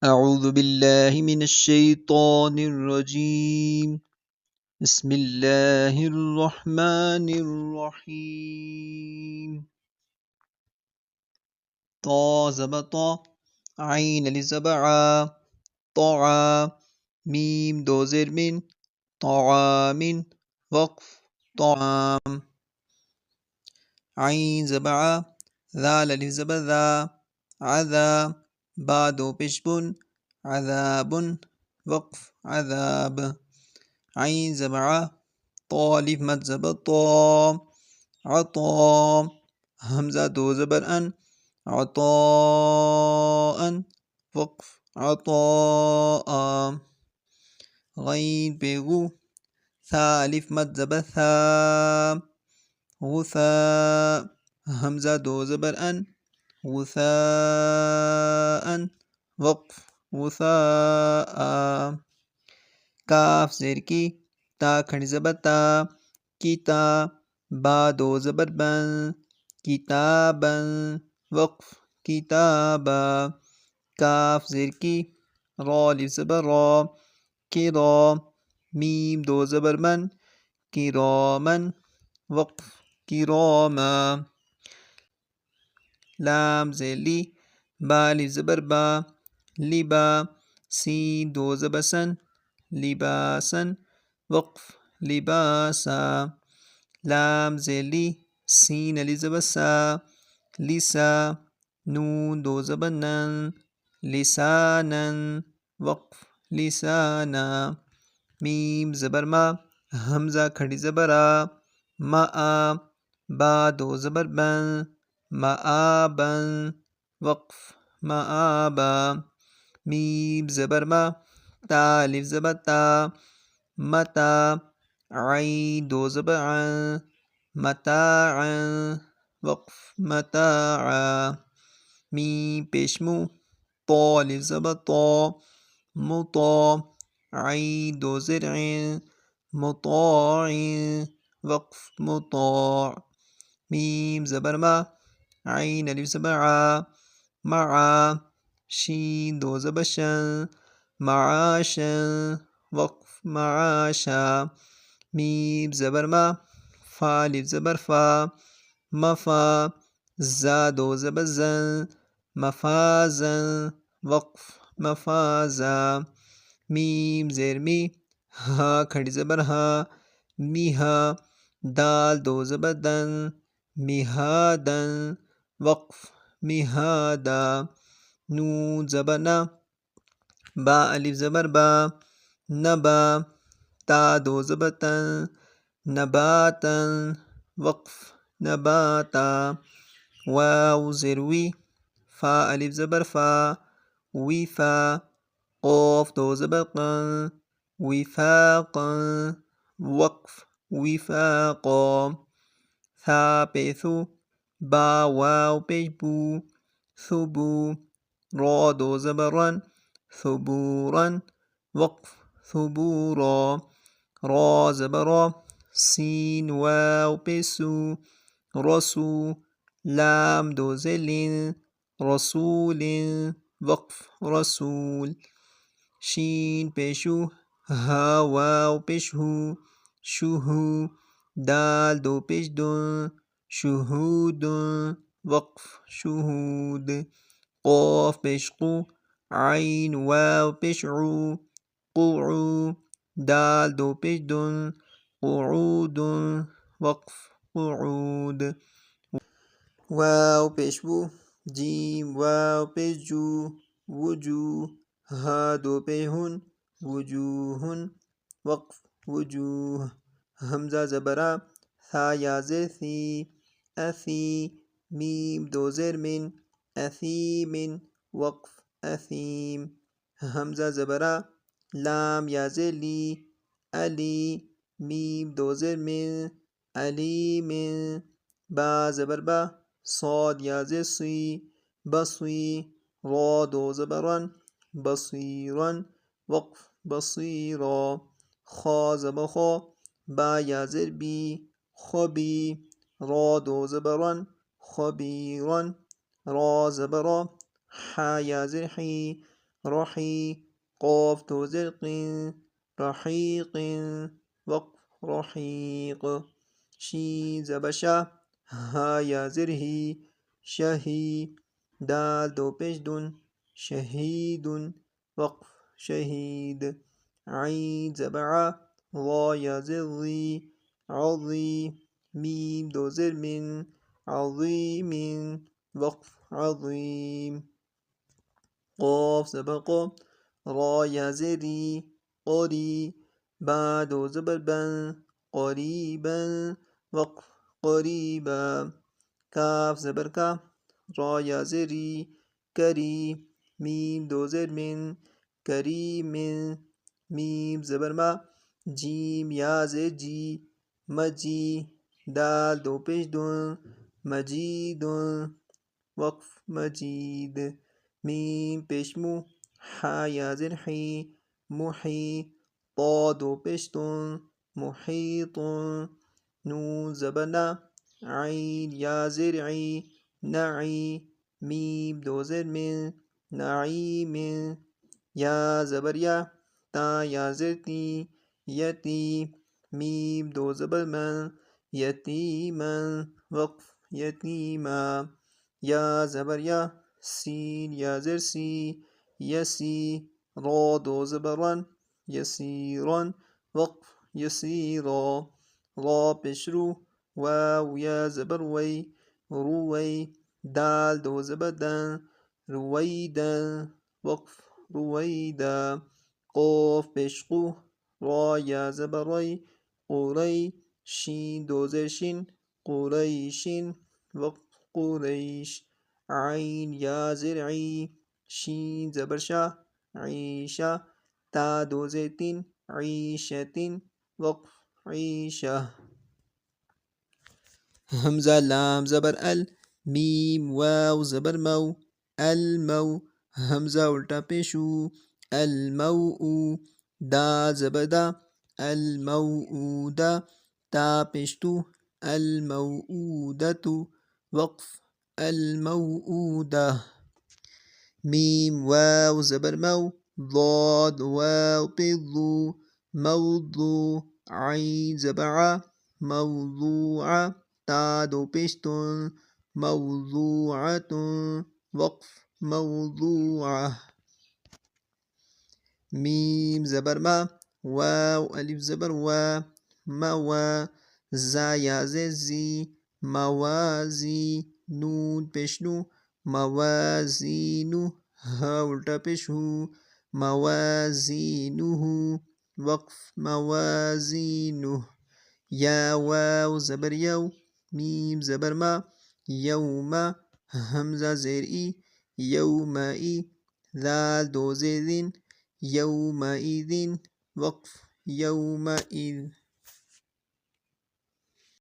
أعوذ بالله من الشيطان الرجيم بسم الله الرحمن الرحيم طا زبطا عين لزبعا طعا ميم دوزر من طعام وقف طعام عين زبعا ذال لزبذا عذا بادو بشبن عذاب وقف عذاب عين زبعا طالب مد زبر طا عطا همزة دو زبر أن عطاء وقف عطاء غين بغو ثالث مد زبر ثا غثاء همزة دو زبر أن غثاء وقف غثاء کاف زیر کی تا کھڑی زبر تا کیتا با دو زبر بن کتابا وقف کتابا کاف زیر کی را الف زبر را کرا میم دو زبر من کرامن وقف کراما لام زیر لی با الف زبر با لبا سین دو زبر سن لباسا وقف لباسا لام زیر لی سین الف زبر سا لسا نون دو زبر نن لسانا وقف لسانا میم زبر ما حمزہ کھڑی زبر آ ما با دو زبر بن مآبا وقف مآبا میم زبر ما تا الف زبر تا متا عین دو زبر عن متاعا وقف متاعا میم پیشمو طا الف زبر طا مطا عین دو زر عین مطاع وقف مطاع میم زبر ما عین الف زبر ع معا شین دو زبر شن معاشا وقف معاشا میم زبر ما فا الف زبر فا مفا زا دو زبر زن مفازا وقف مفازا میم زیر می ہا کھڑی زبر ہا میہا دال دو زبر دن مہادن وقف مہادا نون زبر نا با الف زبر با نبا تا دو زبر تن نباتا وقف نباتا واو زیر وی فا الف زبر فا وفا قاف دو زبر قن وفاقا وقف وفاقا ثا پیثو با واو پیش بو ثبو را دو زبر رن ثبورا وقف ثبورا را زبر را سین واو پیسو رسو لام دو زلین رسول وقف رسول شین پیشو ها واو پیش ہو شوہو دال دو پیش دن شہود وقف شہود قاف پیش قو عین واو پیش عو قعو دال دو پیش دن قعود وقف قعود واو پیش بو جیم واو پیش جو وجوہ ہا دو پیش ہن وجوہن وقف وجوہ حمزہ زبرہ ثا یا زیر ثی اثی میم دو زیر من اثیم وقف اثیم حمزہ زبرہ لام یا زیر لی علی میم دو زیر من علیم با زبر با صاد یا زیر سی بصی را دو زبرن بصیرا وقف بصیرا خا زبر خا با یا زیر بی خبی را دو زبرن خبیرا را زبر را حا یا زیر حی رحی قاف دو زیر قین رحیق وقف رحیق شین زبر شا ہا یا زر ہی شہی دال دو پیش دن شہید وقف شہید عین زبر ع وا یا زر ضی عضی میم دو زر من عظیم وقف عظیم قاف زبر قو را یا زری قری با دو زبر بن قریبا وقف قریبا کاف زبر کا را یا زری کری میم دو زر من کریم میم زبر ما جیم یا زر جی مجی دال دو پیش دن مجید وقف مجید میم پیش مو حا یا زر حی محی طا دو پیش تن محیط نون زبر نا عین یا زر عی نعی میم دو زر من نعیم یا زبر یا تا یا زر تی یتی میم دو زبر من یتیما وقف یتیما یا زبر یا سین یا زر سی یسی را دو زبر رن یسیرا وقف یسیرا را پیش رو واو یا زبر وی روی دال دو زبر دن رویدا وقف رویدا قاف پیش قو را یا زبر ری قری شین دو زر شین قریشین وقف قریش عین یا زر عی شین زبر شا عیشا تا دو زر تین عیشتین وقف عیشہ حمزہ لام زبر ال میم واو زبر مو المو حمزہ الٹا پیشو المو دا زبر دا الموعودہ تا پیشتو الموعودۃ وقف الموعودہ میم واو زبر مو ضاد واو پیش ضو موضو عین زبر ع موضوعہ تا دو پیش تن موضوعۃ وقف موضوعہ میم زبر ما واو الف زبر وا موا زا یا زر زی موازی نون پیش نو موازینو ہا الٹا پیش ہو موازینہ وقف موازینہ یا واو زبر یو میم زبر ما یوم حمزہ زیر ای یومئی ذال دو زیر ذین یومئذ وقف یومئذ